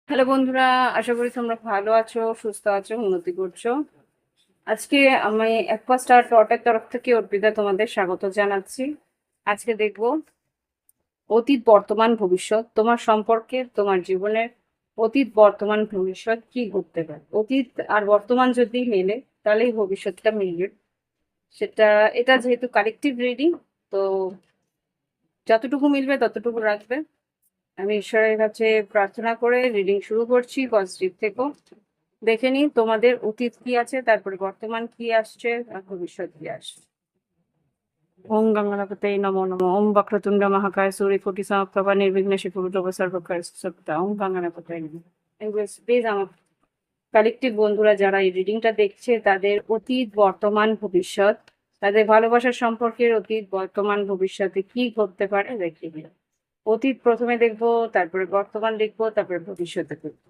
Hello বন্ধুরা, আশা করি তোমরা ভালো আছো, সুস্থ আছো, উন্নতি করছো। আজকে আমি অ্যাকোয়া স্টার টটের তরফ থেকে অর্পিতা তোমাদের স্বাগত জানাচ্ছি। আজকে দেখবো অতীত, বর্তমান, ভবিষ্যৎ তোমার সম্পর্কে, তোমার জীবনের অতীত, বর্তমান, ভবিষ্যৎ কি ঘটতে পারে। অতীত আর বর্তমান যদি মেলে তাহলেই ভবিষ্যৎটা মিলবে। সেটা এটা যেহেতু কালেকটিভ রিডিং, তো যতটুকু মিলবে ততটুকু রাখবে। আমি ঈশ্বরের কাছে প্রার্থনা করে রিডিং শুরু করছি। পজিটিভ থেকো। দেখে নিই তোমাদের অতীত কি আছে, তারপরে বর্তমান কি আসছে, আর ভবিষ্যৎ কি আসছে। ওম গঙ্গনাপতে নমো নমঃ। ওম বক্রতুণ্ড মহাকায় সূর্যকোটি সমপ্রভা নির্বিঘ্নে কুরুতব সর্বকার্য সর্বদা। ওম গঙ্গনাপতে নমঃ। প্লিজ আমার কালেকটিভ বন্ধুরা যারা এই রিডিংটা দেখছে, তাদের অতীত, বর্তমান, ভবিষ্যৎ, তাদের ভালোবাসার সম্পর্কের অতীত, বর্তমান, ভবিষ্যতে কি ঘটতে পারে দেখিয়ে দিন। অতীত প্রথমে দেখবো, তারপরে বর্তমান দেখবো, তারপরে ভবিষ্যতে দেখবো।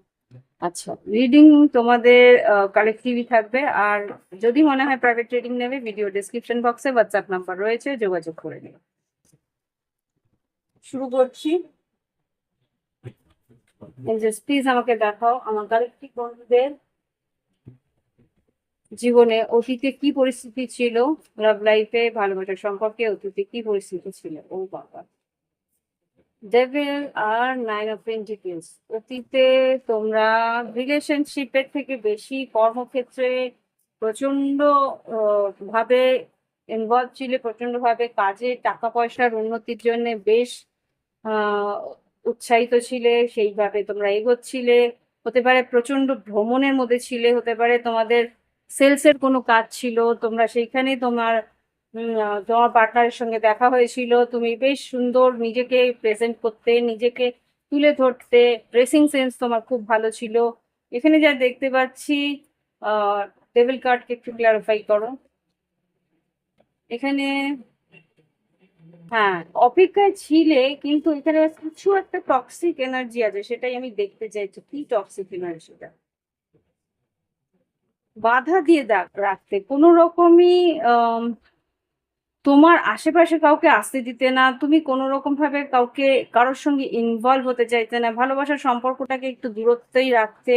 আচ্ছা, রিডিং তোমাদের কালেক্টিভই থাকবে। আর যদি মনে হয় প্রাইভেট রিডিং নেবে, ভিডিও ডেসক্রিপশন বক্সে হোয়াটসঅ্যাপ নাম্বার রয়েছে, যোগাযোগ করে নিও। শুরু করছি। প্লিজ আমাকে দেখাও আমার কালেক্টিভ বন্ধুদের জীবনে অতীতে কি পরিস্থিতি ছিল, লাভ লাইফে, ভালোবাসার সম্পর্কে অতীতে কি পরিস্থিতি ছিল। ও বাবা, ডেভিল আর নাইন অফ পেন্টিকলস। অতীতে তোমরা রিলেশনশিপের থেকে বেশি কর্মক্ষেত্রে প্রচন্ড ভাবে ইনভলভ ছিলে, প্রচন্ড ভাবে কাজে, টাকা পয়সার উন্নতির জন্য বেশ আহ উৎসাহিত ছিলে, সেইভাবে তোমরা এগোচ্ছিলে। হতে পারে প্রচন্ড ভ্রমণের মধ্যে ছিলে, হতে পারে তোমাদের সেলসের কোনো কাজ ছিল, তোমরা সেইখানে তোমার পার্টনারের সঙ্গে দেখা হয়েছিল। তুমি বেশ সুন্দর নিজেকে প্রেজেন্ট করতে, নিজেকে তুলে ধরতে, ড্রেসিং সেন্স তোমার খুব ভালো ছিল। এখানে যা দেখতে পাচ্ছি, আহ ডেভিল কার্ডকে একটু ক্লারিফাই করো এখানে। হ্যাঁ, অপেক্ষায় ছিলে, কিন্তু এখানে কিছু একটা টক্সিক এনার্জি আছে, সেটাই আমি দেখতে চাইছি। কি টক্সিক এনার্জিটা? বাধা দিয়ে রাখতে কোনো রকমই তোমার আশেপাশে কাউকে আসতে দিতে না, তুমি কোনো রকম ভাবে কারোর সঙ্গে ইনভলভ হতে চাইতে না, ভালোবাসার সম্পর্কটাকে একটু দূরত্বেই রাখতে।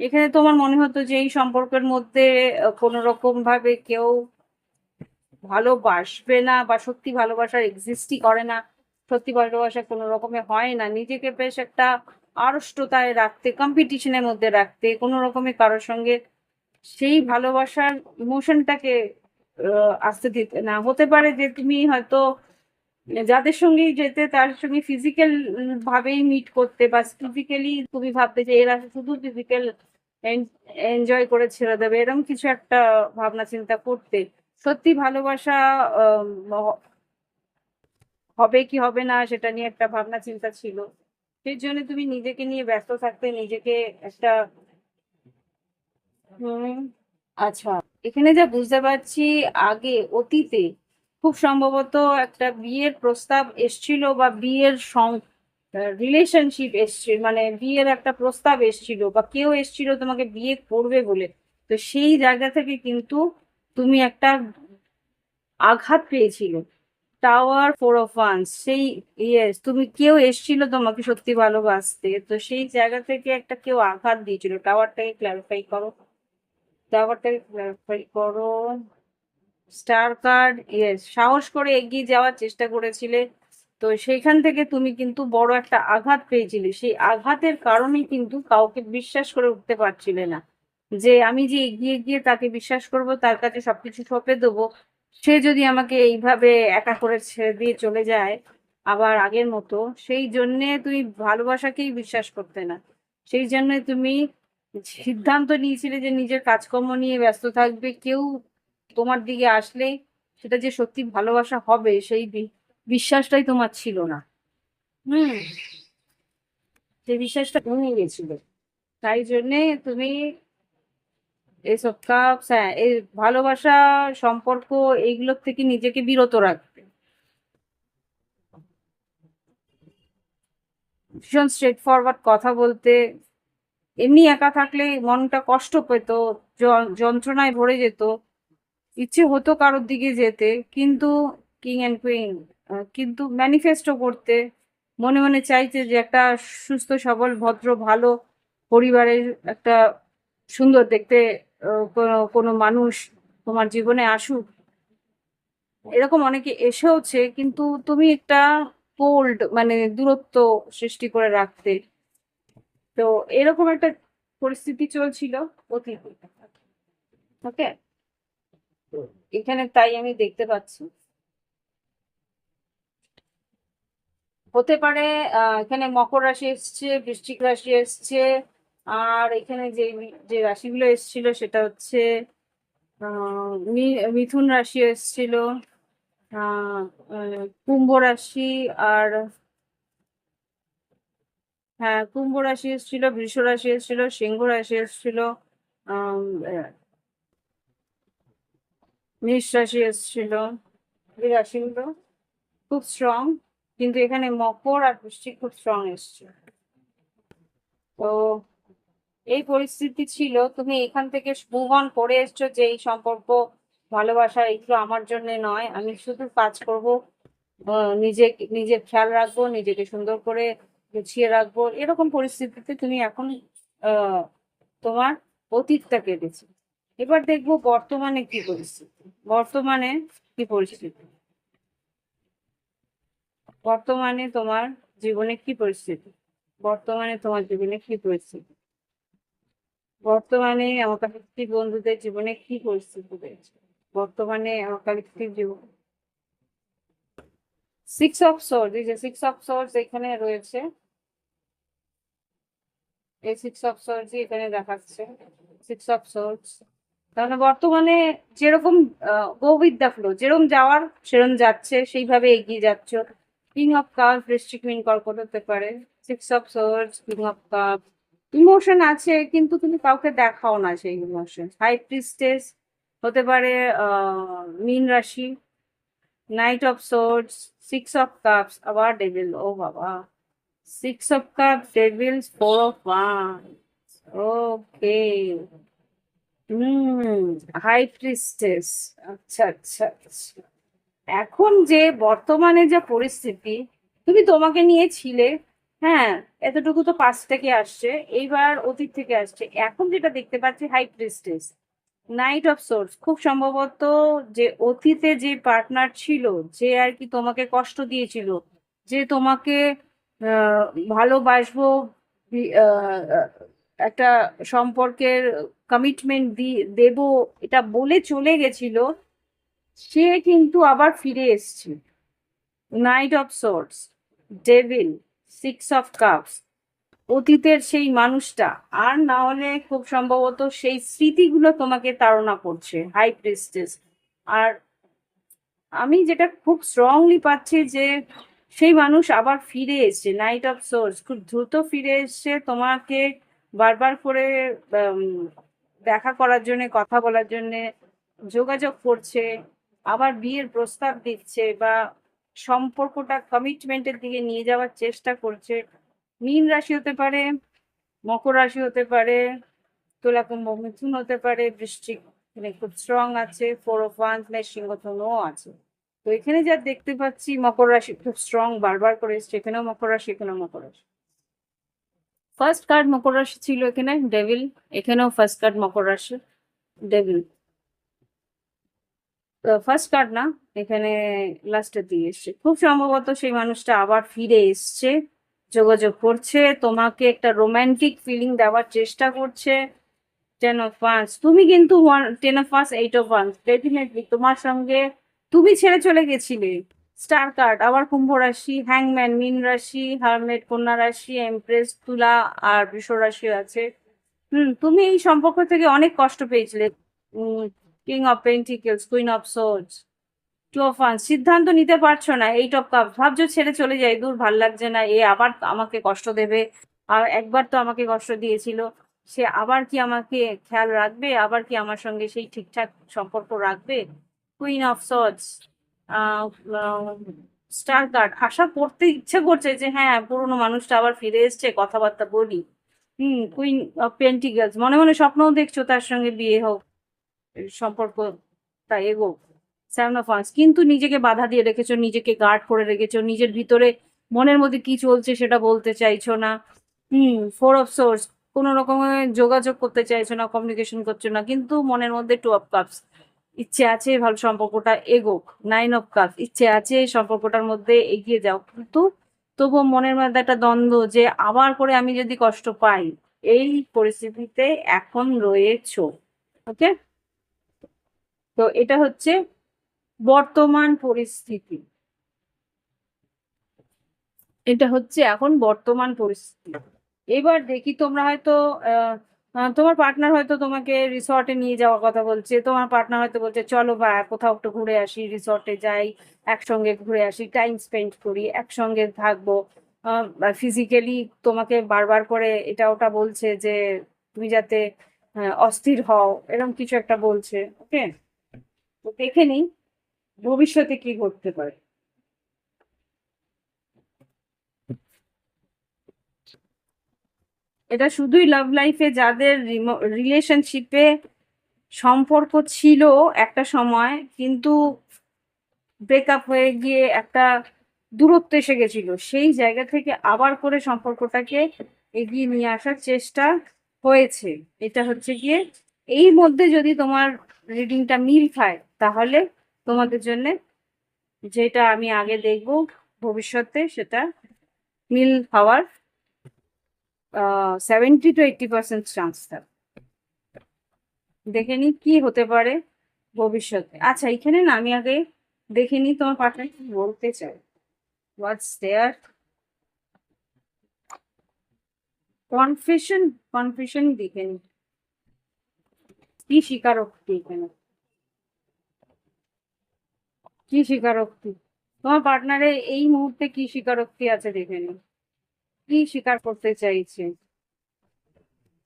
এখানে তোমার মনে হতো যে এই সম্পর্কের মধ্যে কোনো রকম ভাবে কেউ ভালোবাসবে না, বা সত্যি ভালোবাসার এক্সিস্টই করে না, সত্যি ভালোবাসা কোনো রকমে হয় না। নিজেকে বেশ একটা আড়ষ্টতায় রাখতে, কম্পিটিশনের মধ্যে রাখতে, কোনো রকমে কারোর সঙ্গে সেই ভালোবাসার ইমোশনটাকে আসতে দিতে না। হতে পারে যে তুমি হয়তো যাদের সঙ্গেই যেতে, তার সঙ্গে ফিজিক্যাল ভাবেই মিট করতে, বা ফিজিক্যালি তুমি ভাবতে যে এরা শুধু ফিজিক্যাল এনজয় করে ছেড়ে দেবে, এরকম কিছু একটা ভাবনা চিন্তা করতে। সত্যি ভালোবাসা হবে কি হবে না সেটা নিয়ে একটা ভাবনা চিন্তা ছিল। সেই জন্য তুমি নিজেকে নিয়ে ব্যস্ত থাকতে, নিজেকে একটা হুম। আচ্ছা, এখানে যা বুঝতে পারছি, আগে অতীতে খুব সম্ভবত একটা বিয়ের প্রস্তাব এসছিল, বা বিয়ের রিলেশনশিপ এসছিল, মানে বিয়ের একটা প্রস্তাব এসছিল, বা কেউ এসছিল তোমাকে বিয়ে করবে বলে। তো সেই জায়গা থেকে কিন্তু তুমি একটা আঘাত পেয়েছিল। টাওয়ার, ফোর অফ ওয়ান্স, সেই ইয়েস, তুমি কেউ এসছিল তোমাকে সত্যি ভালোবাসতে, তো সেই জায়গা থেকে একটা কেউ আঘাত দিয়েছিল। টাওয়ারটাকে ক্ল্যারিফাই করো, টাওয়ারটাকে ক্ল্যারিফাই করো। স্টার কার্ড, ইয়েস, সাহস করে এগিয়ে যাওয়ার চেষ্টা করেছিলে, তো সেইখান থেকে তুমি কিন্তু বড় একটা আঘাত পেয়েছিলে। সেই আঘাতের কারণেই কিন্তু কাউকে বিশ্বাস করে উঠতে পারছিলে না, যে আমি যে এগিয়ে গিয়ে তাকে বিশ্বাস করব, তার কাছে সবকিছু সঁপে দেবো, সে যদি আমাকে এইভাবে একা করে ছেড়ে দিয়ে চলে যায় আবার আগের মতো। সেই জন্যে তুমি ভালোবাসাকেই বিশ্বাস করতে না। সেই জন্য তুমি সিদ্ধান্ত নিয়েছিলে যে নিজের কাজকর্ম নিয়ে ব্যস্ত থাকবে, কেউ তোমার দিকে আসলে সেটা যে সত্যি ভালোবাসা হবে, সেই বিশ্বাসটাই তোমার ছিল না। হুম। সেই বিশ্বাসটা কমে গেছিল, তাই জন্যে তুমি এইসব কাপস, হ্যাঁ, এই ভালোবাসা, সম্পর্ক, এইগুলোর থেকে নিজেকে বিরত রাখবে। ভীষণ স্ট্রেট ফরওয়ার্ড কথা বলতে। এমনি একা থাকলে মনটা কষ্ট পেত, যন্ত্রণায় ভরে যেত, ইচ্ছে হতো কারোর দিকে যেতে, কিন্তু কিং অ্যান্ড কুইন, কিন্তু ম্যানিফেস্টও করতে, মনে মনে চাইছে যে একটা সুস্থ সবল ভদ্র ভালো পরিবারের একটা সুন্দর দেখতে কোনো কোনো মানুষ তোমার জীবনে আসুক, এরকম অনেকে এসেওছে, কিন্তু তুমি একটা কোল্ড মানে দূরত্ব সৃষ্টি করে রাখতে। তো এরকম একটা পরিস্থিতি চলছিল অতীতে। ওকে, এখানে তাই আমি দেখতে পাচ্ছি হতে পারে এখানে মকর রাশি এসছে, বৃশ্চিক রাশি এসছে, আর এখানে যে যে রাশিগুলো এসছিল সেটা হচ্ছে মিথুন রাশি এসছিল, আহ কুম্ভ রাশি, আর হ্যাঁ কুম্ভ রাশি এসেছিল, বৃষ রাশি এসেছিল, সিংহ রাশি এসেছিল, আহ মেষ রাশি এসেছিল। এই রাশিগুলো খুব স্ট্রং, কিন্তু এখানে মকর আর বৃশ্চিক খুব স্ট্রং এসছে। তো এই পরিস্থিতি ছিল, তুমি এখান থেকে মুভ অন করে এসছো যে এই সম্পর্ক ভালোবাসা এগুলো আমার জন্য নয়, আমি শুধু কাজ করব, নিজে নিজের খেয়াল রাখবো, নিজেকে সুন্দর করে গুছিয়ে রাখবো, এরকম পরিস্থিতিতে তুমি এখন আহ তোমার অতীতটা কেটেছে। এবার দেখবো বর্তমানে কি পরিস্থিতি, বর্তমানে কি পরিস্থিতি, বর্তমানে তোমার জীবনে কি পরিস্থিতি, বর্তমানে তোমার জীবনে কি পরিস্থিতি, বর্তমানে আমার কালেক্টিভ বন্ধুদের জীবনে কি পরিস্থিতি রয়েছে, বর্তমানে আমার কালেক্টিভ জীবন। সিক্স অফ সোর্স, এই যে সিক্স অফ সোর্স এখানে রয়েছে, এই সিক্স অফ সোর্স এখানে দেখাচ্ছে, সিক্স অফ সোর্স। তাহলে বর্তমানে যেরকম গো উইথ দ্য ফ্লো, যেরকম যাওয়ার সেরকম যাচ্ছে, সেইভাবে এগিয়ে যাচ্ছ। কিং অফ কাপ, বৃশ্চিক মিন কর্কট হতে পারে, six of source, king of cup. Emotion আছে কিন্তু তুমি কাউকে দেখাও না সেই ইমোশন। হাই প্রিস্টেস হতে পারে মীন রাশি, knight of swords, six of cups, আবার ডেভিল, ও বাবা, six of cups, devil, four of wands. Okay, high priestess, আচ্ছা আচ্ছা আচ্ছা। এখন যে বর্তমানে যা পরিস্থিতি, তুমি তোমাকে নিয়ে ছিলে, হ্যাঁ, এতটুকু তো পাশ থেকে আসছে, এইবার অতীত থেকে আসছে। এখন যেটা দেখতে পাচ্ছি high priestess, knight of swords, খুব সম্ভবত যে অতীতে যে পার্টনার ছিল, যে আর কি তোমাকে কষ্ট দিয়েছিল, যে তোমাকে আহ, ভালোবাসবো, একটা সম্পর্কের কমিটমেন্ট দেব এটা বলে চলে গেছিল, সে কিন্তু আবার ফিরে এসছে। Night of source, devil, six of cups, অতীতের সেই মানুষটা, আর না হলে খুব সম্ভবত সেই স্মৃতিগুলো তোমাকে তাড়না করছে, হাই প্রিস্টেস। আর আমি যেটা খুব স্ট্রংলি পাচ্ছি যে সেই মানুষ আবার ফিরে এসছে, নাইট অফ সোর্স খুব দ্রুত ফিরে এসছে তোমাকে বারবার করে উম, দেখা করার জন্য, কথা বলার জন্য যোগাযোগ করছে, আবার বিয়ের প্রস্তাব দিচ্ছে, বা সম্পর্কটা কমিটমেন্টের দিকে নিয়ে যাওয়ার চেষ্টা করছে। মীন রাশি হতে পারে, মকর রাশি হতে পারে, তুলা কুম্ভ মিথুন হতে পারে, বৃশ্চিক মানে খুব স্ট্রং আছে, ফোর অফ ওয়ান্স সিংহধনুও আছে। তো এখানে যা দেখতে পাচ্ছি মকর রাশি খুব স্ট্রং, বারবার করে এসছে, এখানেও মকর রাশি, এখানেও মকর রাশি। ফার্স্ট কার্ড মকর রাশি ছিল এখানে, ডেভিল, এখানেও ফার্স্ট কার্ড মকর রাশি, ডেভিল। ফার্স্ট কার্ড না, এখানে লাস্টের দিকে এসছে, খুব সম্ভবত সেই মানুষটা আবার ফিরে এসছে, যোগাযোগ করছে, তোমাকে একটা রোমান্টিক ফিলিং দেওয়ার চেষ্টা করছে। টেন অফ ওয়ান্স, তুমি কিন্তু ten of wands, eight of wands, definitely তোমার সঙ্গে তুমি ছেড়ে চলে গেছিলে। স্টার কার্ড, আবার কুম্ভ রাশি, হ্যাংম্যান, মীন রাশি, হারমেট, কন্যা রাশি, এমপ্রেস, তুলা, আর বৃষ রাশি আছে। তুমি এই সম্পর্ক থেকে অনেক কষ্ট পেয়েছিলে। King of pentacles, queen of swords, two of wands, সিদ্ধান্ত নিতে পারছো না, এইট অফ কাপ, ভাবছো ছেড়ে চলে যাই, দূর ভাল লাগছে না, এ আবার আমাকে কষ্ট দেবে, আর একবার তো আমাকে কষ্ট দিয়েছিল, সে আবার কি আমাকে খেয়াল রাখবে, আবার কি আমার সঙ্গে সেই ঠিকঠাক সম্পর্ক রাখবে। Queen of swords, star card, আশা করতে ইচ্ছে করছে যে হ্যাঁ পুরোনো মানুষটা আবার ফিরে এসছে, কথাবার্তা বলি। কুইন অফ পেন্টিকেলস, মনে মনে স্বপ্নও দেখছো তার সঙ্গে বিয়ে হোক, সম্পর্ক তা এগোক। সেভেন অফ ওয়ান্স, কিন্তু নিজেকে বাধা দিয়ে রেখেছো, নিজেকে গার্ড করে রেখেছো, নিজের ভিতরে মনের মধ্যে কি চলছে সেটা বলতে চাইছো না। ফোর অফ সোর্স, কোনো রকমের যোগাযোগ করতে চাইছো না, কমিউনিকেশন করছো না, কিন্তু মনের মধ্যে টু অফ কাপস, ইচ্ছে আছে ভালো সম্পর্কটা এগোক। নাইন অফ কাপস, ইচ্ছে আছে সম্পর্কটার মধ্যে এগিয়ে যাও, কিন্তু তবুও মনের মধ্যে একটা দ্বন্দ্ব যে আবার করে আমি যদি কষ্ট পাই, এই পরিস্থিতিতে এখন রয়েছো। ওকে, তো এটা হচ্ছে বর্তমান পরিস্থিতি, এটা হচ্ছে এখন বর্তমান পরিস্থিতি। এবার দেখি তোমরা হয়তো তোমার পার্টনার হয়তো তোমাকে রিসর্টে নিয়ে যাওয়ার কথা বলছে, তোমার পার্টনার হয়তো বলছে চলো বা কোথাও একটু ঘুরে আসি, রিসর্টে যাই, একসঙ্গে ঘুরে আসি, টাইম স্পেন্ড করি, একসঙ্গে থাকবো। ফিজিক্যালি তোমাকে বারবার করে এটা ওটা বলছে যে তুমি যাতে অস্থির হও, এরকম কিছু একটা বলছে। ওকে, তো দেখে নিই ভবিষ্যতে কি ঘটতে পারে। এটা শুধুই লাভ লাইফে যাদের রিলেশনশিপে সম্পর্ক ছিল একটা সময়, কিন্তু ব্রেকআপ হয়ে গিয়ে একটা দূরত্ব এসে গেছিল, সেই জায়গা থেকে আবার করে সম্পর্কটাকে এগিয়ে নিয়ে আসার চেষ্টা হয়েছে। এটা হচ্ছে গিয়ে এই মধ্যে যদি তোমার রিডিংটা মিল খায়, তাহলে তোমাদের জন্য যেটা আমি আগে দেখব ভবিষ্যতে, সেটা মিল হওয়ার 70 to 80% চান্স থাকে। দেখে নি কি হতে পারে ভবিষ্যতে। আচ্ছা, এখানে না আমি আগে দেখে নি তোমার পার্টনার কি বলতে চাই। হোয়াটস দেয়ার কনফেশন, কনফেশন দেখে নি কি স্বীকারোক্তি, এখানে কি স্বীকারোক্তি তোমার পার্টনারে এই মুহূর্তে কি স্বীকারোক্তি আছে দেখে নি, কি স্বীকার করতে চাইছে,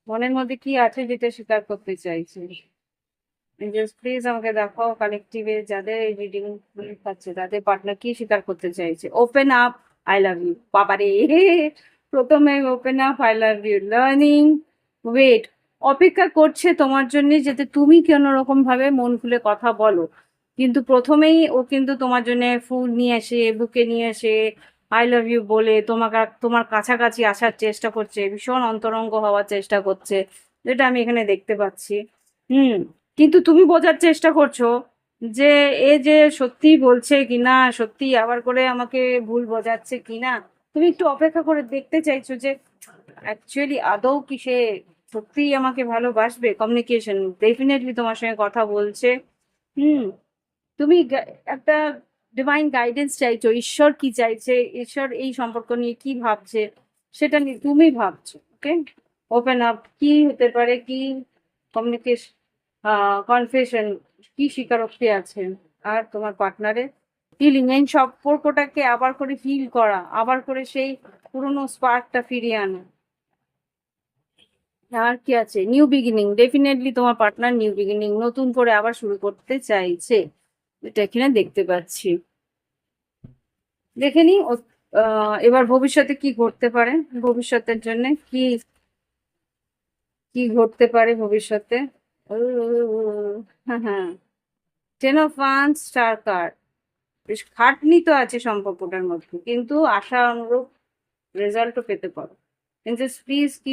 মনের মধ্যে কি আছে যেটা স্বীকার করতে চাইছে। প্লিজ আমাকে দেখাও কালেকটিভে যাদের এই রিডিং পাচ্ছে তাদের পার্টনার কি স্বীকার করতে চাইছে। Open up, I love you. বাবারে, প্রথমে open up, I love you, learning, wait, অপেক্ষা করছে তোমার জন্য যাতে তুমি কোনো রকম ভাবে মন খুলে কথা বলো। কিন্তু প্রথমেই ও কিন্তু তোমার জন্য ফুল নিয়ে আসে, বুকে নিয়ে আসে, আই লাভ ইউ বলে তোমাকে তোমার কাছাকাছি আসার চেষ্টা করছে, ভীষণ অন্তরঙ্গ হওয়ার চেষ্টা করছে, যেটা আমি এখানে দেখতে পাচ্ছি। হুম, কিন্তু তুমি বোঝার চেষ্টা করছো যে এ যে সত্যি বলছে কিনা, সত্যি আবার করে আমাকে ভুল বোঝাচ্ছে কিনা। তুমি একটু অপেক্ষা করে দেখতে চাইছো যে অ্যাকচুয়ালি আদৌ কি সে সত্যিই আমাকে ভালোবাসবে। কমিউনিকেশন ডেফিনেটলি তোমার সঙ্গে কথা বলছে। হুম, তুমি একটা ডিভাইন গাইডেন্স চাইছো, ঈশ্বর কি চাইছে, ঈশ্বর এই সম্পর্ক নিয়ে কি ভাবছে, সেটা নিয়ে তুমি ভাবছো। ওকে, ওপেন আপ, কি হতে পারে, কি কমিউনিকেশন, কনফেশন, কি স্বীকারোক্তি আছে। আর তোমার পার্টনারের ফিলিং, এই সম্পর্কটাকে আবার করে ফিল করা, আবার করে সেই পুরোনো স্পার্কটা ফিরিয়ে আনা। আর কি আছে, নিউ বিগিনিং, ডেফিনেটলি তোমার পার্টনার নিউ বিগিনিং, নতুন করে আবার শুরু করতে চাইছে, এটা এখানে দেখতে পাচ্ছি। দেখে নি এবার ভবিষ্যতে কি ঘটতে পারে, ভবিষ্যতের জন্য কি কি ঘটতে পারে ভবিষ্যতে। হ্যাঁ হ্যাঁ, ten of wands, star card. বেশ খাটনি তো আছে সম্পর্কটার মধ্যে, কিন্তু আশা অনুরূপ রেজাল্টও পেতে পারো। কিন্তু প্লিজ কি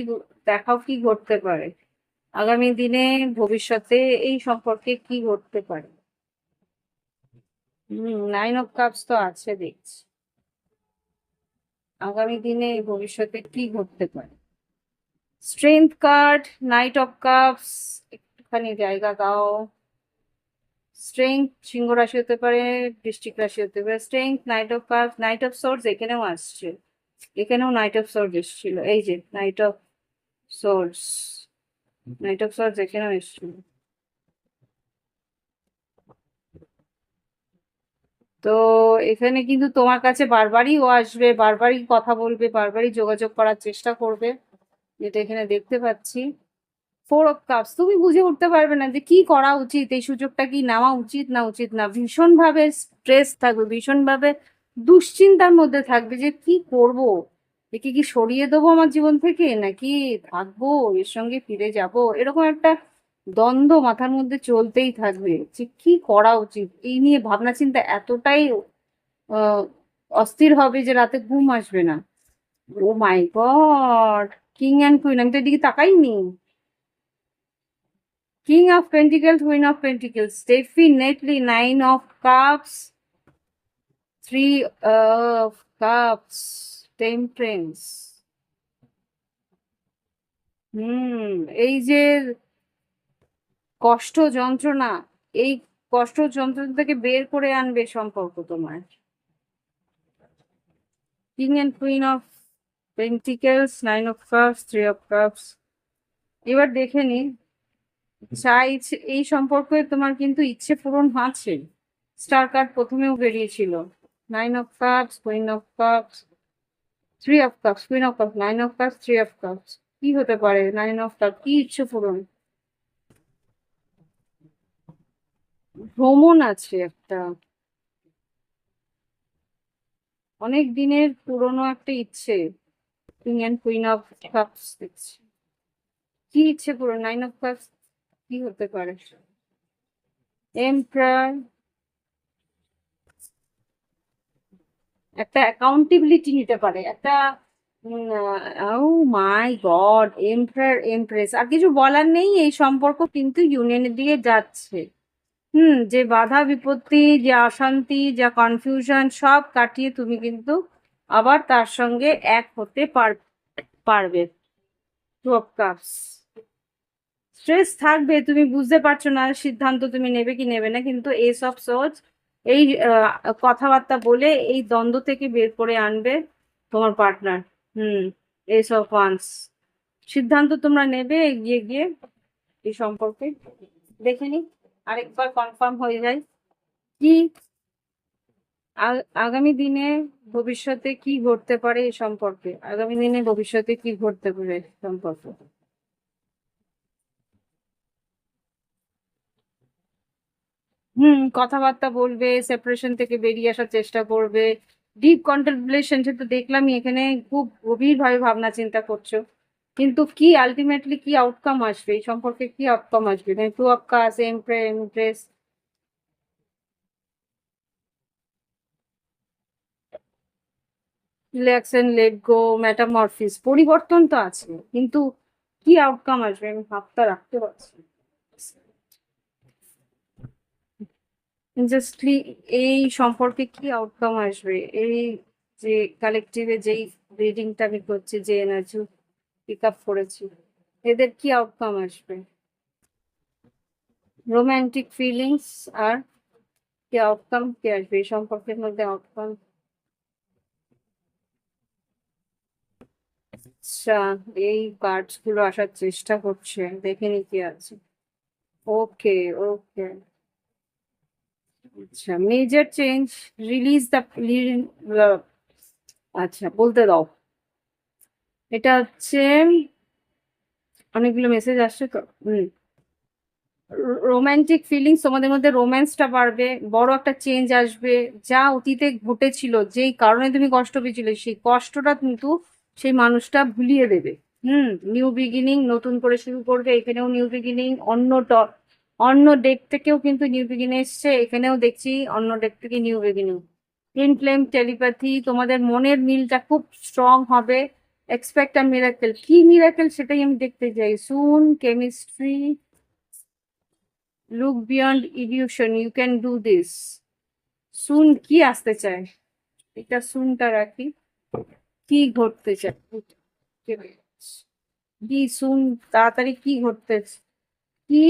দেখাও কি ঘটতে পারে আগামী দিনে, ভবিষ্যতে এই সম্পর্কে কি ঘটতে পারে। নাইন অফ কাপস তো আছে দেখছি, আগামী দিনে ভবিষ্যতে কি ঘটতে পারে। Strength card, night of cups, একটুখানি জায়গা দাও। স্ট্রেংথ সিংহ রাশি হতে পারে, বৃশ্চিক রাশি হতে পারে। Strength, night of cups, night of swords এখানেও আসছে, এখানেও নাইট অফ সোর্ডস এসেছিল, এই যে night of swords, night of swords এখানেও এসেছিল। তো এখানে কিন্তু তোমার কাছে বারবারই ও আসবে, বারবারই কথা বলবে, বারবারই যোগাযোগ করার চেষ্টা করবে, যেটা এখানে দেখতে পাচ্ছি। ফোর অফ কাপস, তুমি বুঝে উঠতে পারবে না যে কি করা উচিত, এই সুযোগটা কি নেওয়া উচিত না উচিত না, ভীষণ ভাবে স্ট্রেস থাকবে, ভীষণ ভাবে দুশ্চিন্তার মধ্যে থাকবে যে কি করব, একে কি সরিয়ে দেবো আমার জীবন থেকে, নাকি থাকবো, এর সঙ্গে ফিরে যাব, এরকম একটা দ্বন্দ্ব মাথার মধ্যে চলতেই থাকবে যে কি করা উচিত। এই নিয়ে ভাবনা চিন্তা এতটাই আহ অস্থির হবে যে রাতে ঘুম আসবে না। Oh my god, king and queen, আমি তো এদিকে তাকাইনি। King of pentacles, queen of pentacles, definitely nine of cups, three of cups, temperance. এই যে কষ্ট যন্ত্রণা, এই কষ্ট যন্ত্রণা থেকে বের করে আনবে সম্পর্ক তোমার। King and queen of pentacles, nine of cups, three of cups. এবার দেখে নি, এই সম্পর্কে তোমার কিন্তু ইচ্ছে পূরণ আছে। স্টার কার্ড প্রথমেও বেরিয়েছিল, nine of cups, queen of cups, three of cups, queen of cups, nine of cups, three of cups. কি হতে পারে নাইন অফ কাপ, কি ইচ্ছে পূরণ? ভ্রমণ আছে একটা, অনেক দিনের পুরনো একটা ইচ্ছে। King and queen of cups দেখছি, কি ইচ্ছে পূরণ? নাইন অফ কাপস, কি হতে পারে? এম্পারার, একটা অ্যাকাউন্টেবিলিটি নিতে পারে, একটা ও মাই গড, এম্পারার এমপ্রেস। আর কিছু বলার নেই, এই সম্পর্ক কিন্তু ইউনিয়নের দিকে যাচ্ছে। যে বাধা বিপত্তি, যে অশান্তি, যা কনফিউশন, সব কাটিয়ে তুমি কিন্তু আবার তার সঙ্গে এক হতে পারবে। টু অফ কাপস, স্ট্রেস থাকবে, তুমি বুঝতে পারছো না সিদ্ধান্ত তুমি নেবে কি নেবে না, কিন্তু এস অফ সোর্স এই কথাবার্তা বলে এই দ্বন্দ্ব থেকে বের করে আনবে তোমার partner. Hmm S of wands, সিদ্ধান্ত তোমরা নেবে এগিয়ে গিয়ে এই সম্পর্কে। দেখে নি, আরেকবার কনফার্ম হয়ে যায় কি আগামী দিনে ভবিষ্যতে কি ঘটতে পারে এই সম্পর্কে, আগামী দিনে ভবিষ্যতে কি ঘটতে পারে এই সম্পর্কে। কথাবার্তা বলবে, সেপারেশন থেকে বেরিয়ে আসার চেষ্টা করবে, ডিপ কন্টেম্পলেশন, সে তো দেখলামই এখানে খুব গভীর ভাবে ভাবনা চিন্তা করছো। কিন্তু কি আলটিমেটলি কি আউটকাম আসবে এই সম্পর্কে, কি আউটকাম আসবে? Two of cups, empress, relaxation, let go, metamorphosis, পরিবর্তন তো আছে, কিন্তু কি আউটকাম আসবে আমি ভাবতে রাখতে পারছি জাস্টলি। এই সম্পর্কে কি আউটকাম আসবে, এই যে কালেকটিভে যেই রিডিংটা আমি করছি, যে এনার্জি পিক আপ করেছি, এদের কি আউটকাম আসবে? রোমান্টিক ফিলিংস, আর কি আউটকাম কি আসবে এই সম্পর্কের মধ্যে আউটকাম? আচ্ছা, এই কার্ডস গুলো আসার চেষ্টা করছে, দেখে নি কি আছে। ওকে, ওকে, আচ্ছা, মেজর চেঞ্জ, রিলিজ দ্য, আচ্ছা বলতে দাও। এটা হচ্ছে, অনেকগুলো মেসেজ আসছে তো। রোমান্টিক ফিলিংস, তোমাদের মধ্যে রোম্যান্সটা বাড়বে, বড় একটা চেঞ্জ আসবে। যা অতীতে ঘটেছিল, যেই কারণে তুমি কষ্ট পেয়েছিলে, সেই কষ্টটা কিন্তু সেই মানুষটা ভুলিয়ে দেবে। নিউ বিগিনিং, নতুন করে শুরু করবে, এখানেও নিউ বিগিনিং। অন্য ডেক থেকেও কিন্তু নিউ বিগিনিং এসছে, এখানেও দেখছি অন্য ডেক থেকে new beginning. Twin flame, telepathy, তোমাদের মনের মিলটা খুব স্ট্রং হবে। এক্সপেক্ট আ মিরাকেল, কি মিরাকেল সেটাই আমি দেখতে চাই। Soon, chemistry, look beyond illusion, you can do this. Soon কি আসতে চায়, এটা সুনটা রাখি। কি ঘটতে চায়, কি সুন, তাড়াতাড়ি কি ঘটতে, কি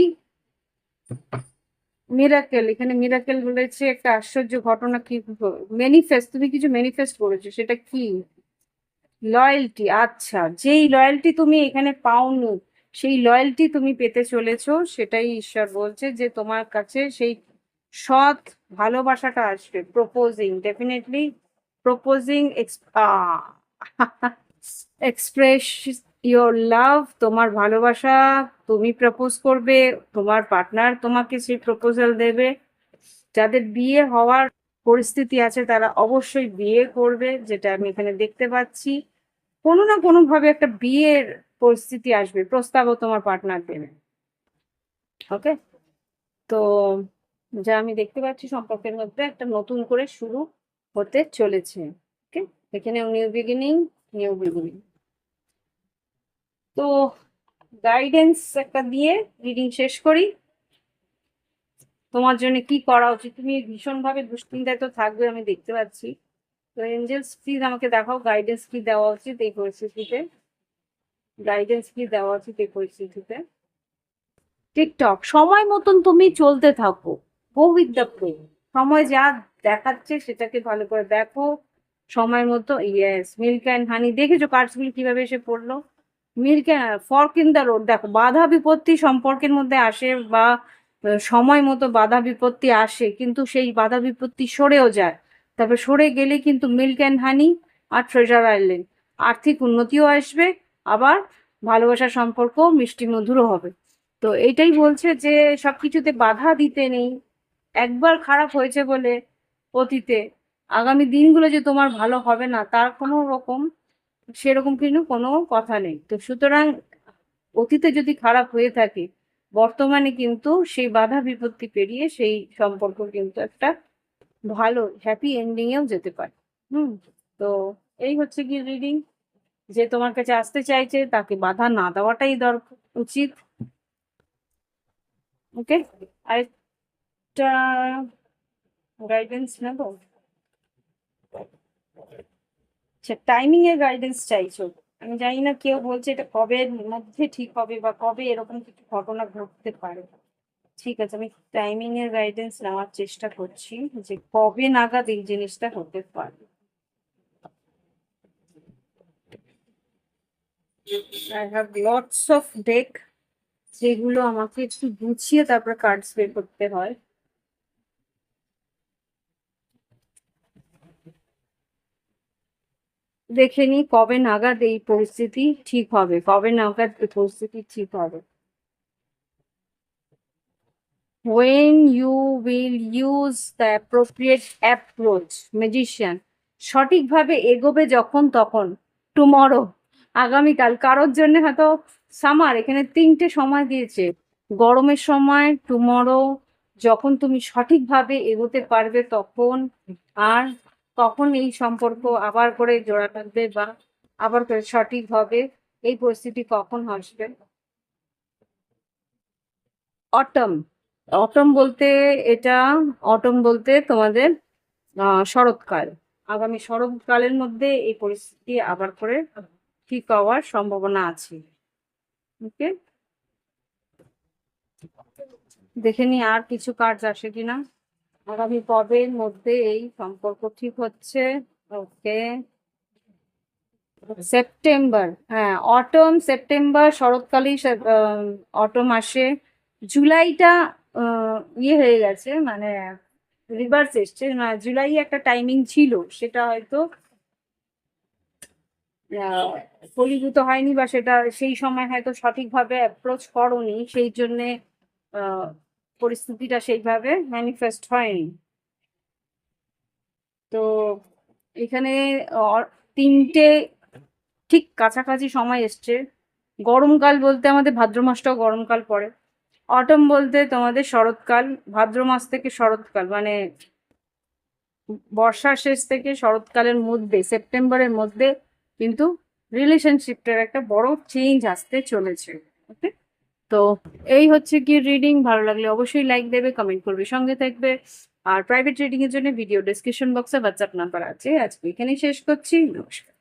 মিরাকেল, এখানে মিরাকেল বলেছে, একটা আশ্চর্য ঘটনা। কি ম্যানিফেস্ট, তুমি কিছু ম্যানিফেস্ট করেছো, সেটা কি? লয়্যালটি, আচ্ছা, যেই লয়্যালটি তুমি এখানে পাওনি, সেই লয়্যালটি তুমি পেতে চলেছো, সেটাই ঈশ্বর বলছে, যে তোমার কাছে সেই সৎ ভালোবাসাটা আসবে। Proposing, definitely proposing, express your love, তোমার ভালোবাসা তুমি প্রপোজ করবে, তোমার পার্টনার তোমাকে সেই প্রপোজাল দেবে। যাদের বিয়ে হওয়ার পরিস্থিতি আছে তারা অবশ্যই বিয়ে করবে, যেটা আমি এখানে দেখতে পাচ্ছি। কোনো না কোনো ভাবে একটা বিয়ের পরিস্থিতি আসবে, প্রস্তাবও তোমার পার্টনার দেবে। ওকে, তো যা আমি দেখতে পাচ্ছি সম্পর্কের মধ্যে একটা নতুন করে শুরু হতে চলেছে। ওকে, এখানে নিউ বিগিনিং, নিউ বিগিনিং। তো গাইডেন্স একটা দিয়ে রিডিং শেষ করি। তোমার জন্য কি করা উচিত, তুমি ভীষণভাবে দুশ্চিন্তায় তো থাকবে আমি দেখতে পাচ্ছি। তো এঞ্জেলস প্লিজ আমাকে দেখাও গাইডেন্স কি দেওয়া উচিত এই পরিস্থিতিতে, গাইডেন্স কি দেওয়া উচিত এই পরিস্থিতিতে। টিকটক সময় মতন তুমি চলতে থাকো, গো উইথ দ্য ফ্লো। সময় যা দেখাচ্ছে সেটাকে ভালো করে দেখো সময় মতো। ইয়েস, মিল্ক অ্যান্ড হানি, দেখেছো কার্ডসগুলো কিভাবে এসে পড়লো। Milk fork in the road, দেখো বাধা বিপত্তি সম্পর্কের মধ্যে আসে বা সময় মতো বাধা বিপত্তি আসে, কিন্তু সেই বাধা বিপত্তি সরেও যায়। তারপরে সরে গেলে কিন্তু মিল্ক অ্যান্ড হানি আর ট্রেজার আইল্যান্ড, আর্থিক উন্নতিও আসবে, আবার ভালোবাসার সম্পর্ক মিষ্টি মধুরও হবে। তো এইটাই বলছে যে সবকিছুতে বাধা দিতে নেই। একবার খারাপ হয়েছে বলে অতীতে আগামী দিনগুলো যে তোমার ভালো হবে না তার কোনো রকম সেরকম কিন্তু কোনো কথা নেই। তো সুতরাং অতীতে যদি খারাপ হয়ে থাকে বর্তমানে কিন্তু সেই বাধা বিপত্তি পেরিয়ে সেই সম্পর্ক কিন্তু একটা ভালো হ্যাপি এন্ডিং এও যেতে পারে। হুম। তো এই হচ্ছে কি রিডিং, যে তোমার কাছে আসতে চাইছে তাকে বাধা না দেওয়াটাই দরকার উচিত। ওকে, আরেকটা গাইডেন্স নেবো। আচ্ছা, টাইমিং এর গাইডেন্স চাইছো। আমি জানি না, কেউ বলছে এটা কবে মধ্যে ঠিক হবে বা কবে এরকম কিছু ঘটনা ঘটতে পারে। ঠিক আছে, আমি টাইমিং এর গাইডেন্স নেওয়ার চেষ্টা করছি যে কবে নাগাদ এই জিনিসটা হতে পারে। I have lots of deck, যেগুলো আমাকে একটু গুছিয়ে তারপর কার্ডস বের করতে হয়। দেখে নি কবে নাগাদ এই পরিস্থিতি ঠিক হবে, কবে নাগাদ এই পরিস্থিতি ঠিক হবে। when you will use the appropriate approach, magician, সঠিকভাবে এগোবে যখন তখন। টুমরো, আগামীকাল কারোর জন্য হয়তো সামার, এখানে 3টে সময় দিয়েছে। গরমের সময় টুমরো, যখন তুমি সঠিকভাবে এগোতে পারবে তখন। আর তখন এই সম্পর্ক আবার করে জোড়া লাগবে বা আবার করে সঠিক হবে, এই পরিস্থিতি কখন আসবে। অটম, অটম বলতে এটা, অটম বলতে তোমাদের শরৎকাল। আগামী শরৎকালের মধ্যে এই পরিস্থিতি আবার করে ঠিক হওয়ার সম্ভাবনা আছে। ওকে, দেখে নি আর কিছু কার্ড আসে কিনা। আগামী কবের মধ্যে এই সম্পর্ক ঠিক হচ্ছে। ওকে, সেপ্টেম্বর, হ্যাঁ অটম সেপ্টেম্বর শরৎকালই অটম আসে। জুলাইটা ইয়ে হয়ে গেছে, মানে রিভার্স এসছে, মানে জুলাই একটা টাইমিং ছিল সেটা হয়তো ফলীভূত হয়নি বা সেটা সেই সময় হয়তো সঠিকভাবে অ্যাপ্রোচ করোনি, সেই জন্যে পরিস্থিতিটা সেইভাবে ম্যানিফেস্ট হয়নি। তো এখানে 3টে ঠিক কাছাকাছি সময় এসছে। গরমকাল বলতে আমাদের ভাদ্র মাসটাও গরমকাল পড়ে। অটম বলতে তোমাদের শরৎকাল, ভাদ্র মাস থেকে শরৎকাল, মানে বর্ষার শেষ থেকে শরৎকালের মধ্যে সেপ্টেম্বরের মধ্যে কিন্তু রিলেশনশিপটার একটা বড় চেঞ্জ আসতে চলেছে। ওকে, তো এই হচ্ছে কি রিডিং। ভালো লাগলে অবশ্যই লাইক দেবে, কমেন্ট করবে, সঙ্গে থাকবে। আর প্রাইভেট রিডিং এর জন্য ভিডিও ডেসক্রিপশন বক্সে হোয়াটসঅ্যাপ নাম্বার আছে। আজকে এখানেই শেষ করছি, নমস্কার।